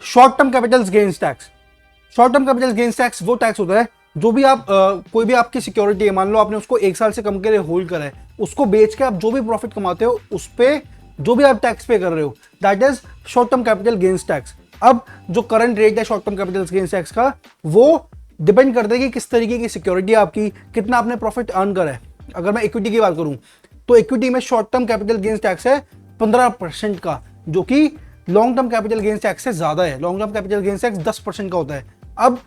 Short term capital gains tax. Short term capital gains tax वो tax होता है जो भी आप कोई भी आपकी सिक्योरिटी है, मान लो आपने उसको 1 साल से कम के लिए होल्ड करा है, उसको बेच के आप जो भी प्रॉफिट कमाते हो उस पे जो भी आप टैक्स पे कर रहे हो, that is short term capital gains tax. अब जो करंट रेट है short term capital gains tax का, वो डिपेंड करता है कि किस तरीके की सिक्योरिटी है आपकी, कितना आपने प्रॉफिट अर्न करा है। अगर मैं इक्विटी की बात करूं तो इक्विटी में short term capital gains tax है 15% का, जो कि long term capital gains tax से ज्यादा है। Long term capital gains tax 10% का होता है। अब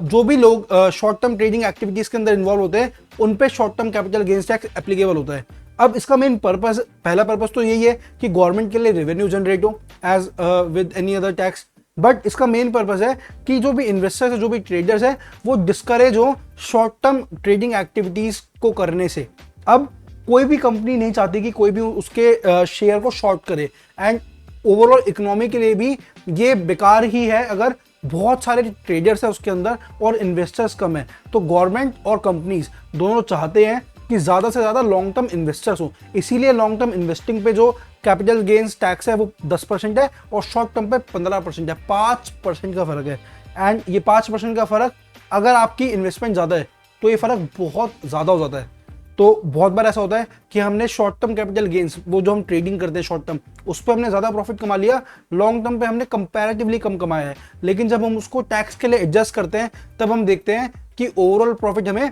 जो भी लोग शॉर्ट टर्म ट्रेडिंग एक्टिविटीज के अंदर इन्वॉल्व होते हैं उन पे short term capital gains tax applicable होता है। अब इसका मेन पर्पस, पहला पर्पस तो यही है कि गवर्नमेंट के लिए रेवेन्यू जनरेट हो as with any other tax, but इसका मेन पर्पस है कि जो भी इन्वेस्टर्स है, जो भी ट्रेडर्स है, वो डिस्करेज हो शॉर्ट टर्म ट्रेडिंग एक्टिविटीज को करने से। अब कोई भी कंपनी नहीं चाहती कि कोई भी उसके शेयर को शॉर्ट करे, एंड ओवरऑल इकोनॉमी के लिए भी ये बेकार ही है अगर बहुत सारे ट्रेडर्स है उसके अंदर और इन्वेस्टर्स कम है। तो गवर्नमेंट और कंपनीज दोनों चाहते हैं कि ज्यादा से ज्यादा लॉन्ग टर्म इन्वेस्टर्स हो, इसीलिए लॉन्ग टर्म इन्वेस्टिंग पे जो कैपिटल गेन्स टैक्स है वो 10% है और शॉर्ट टर्म पे 15% है। 5% का फर्क है, एंड ये 5% का फर्क अगर आपकी इन्वेस्टमेंट ज्यादा है तो ये फर्क बहुत ज्यादा हो जाता है। तो बहुत बार ऐसा होता है कि हमने शॉर्ट टर्म कैपिटल गेन्स, वो जो हम ट्रेडिंग करते हैं शॉर्ट टर्म, उस पर हमने ज्यादा प्रॉफिट कमा लिया, लॉन्ग टर्म पे हमने कंपैरेटिवली कम कमाया है। लेकिन जब हम उसको टैक्स के लिए एडजस्ट करते हैं तब हम देखते हैं कि ओवरऑल प्रॉफिट हमें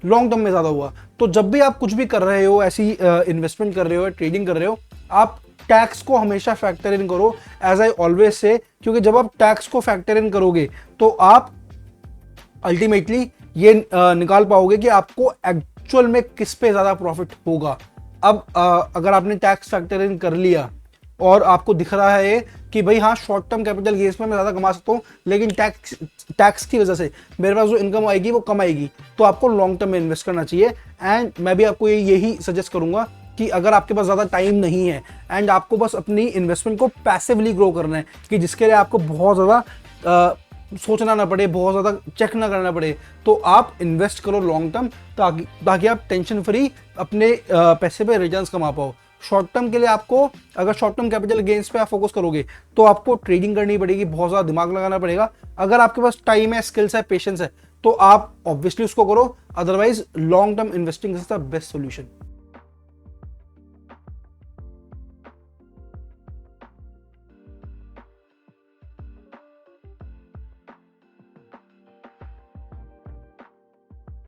लॉन्ग टर्म में ज्यादा हुआ। तो जब भी आप कुछ भी कर रहे हो, ऐसी इन्वेस्टमेंट कर रहे हो, ट्रेडिंग कर रहे हो, आप टैक्स को हमेशा फैक्टर इन करो, एज आई ऑलवेज से, क्योंकि जब आप टैक्स को फैक्टर इन करोगे तो आप अल्टीमेटली ये निकाल पाओगे कि आपको एक्चुअल में किस पे ज्यादा प्रॉफिट होगा। अब अगर आपने टैक्स फैक्टर इन कर लिया और आपको दिख रहा है कि भाई हाँ, शॉर्ट टर्म कैपिटल गेन्स में मैं ज्यादा कमा सकता हूँ, लेकिन टैक्स की वजह से मेरे पास जो इनकम आएगी वो कम आएगी, तो आपको लॉन्ग टर्म में इन्वेस्ट करना चाहिए। एंड मैं भी आपको यही सजेस्ट करूंगा कि अगर आपके पास ज्यादा टाइम नहीं है एंड आपको बस अपनी इन्वेस्टमेंट को पैसिवली ग्रो करना है, कि जिसके लिए आपको बहुत ज्यादा सोचना ना पड़े, बहुत ज़्यादा चेक ना करना पड़े, तो आप इन्वेस्ट करो लॉन्ग टर्म, ताकि आप टेंशन फ्री अपने पैसे पे रिटर्न्स कमा पाओ। शॉर्ट टर्म के लिए आपको, अगर शॉर्ट टर्म कैपिटल गेन्स पे आप फोकस करोगे तो आपको ट्रेडिंग करनी पड़ेगी, बहुत ज़्यादा दिमाग लगाना पड़ेगा। अगर आपके पास टाइम है, स्किल्स है, पेशेंस है, तो आप ऑब्वियसली उसको करो, otherwise long term investing is the best solution.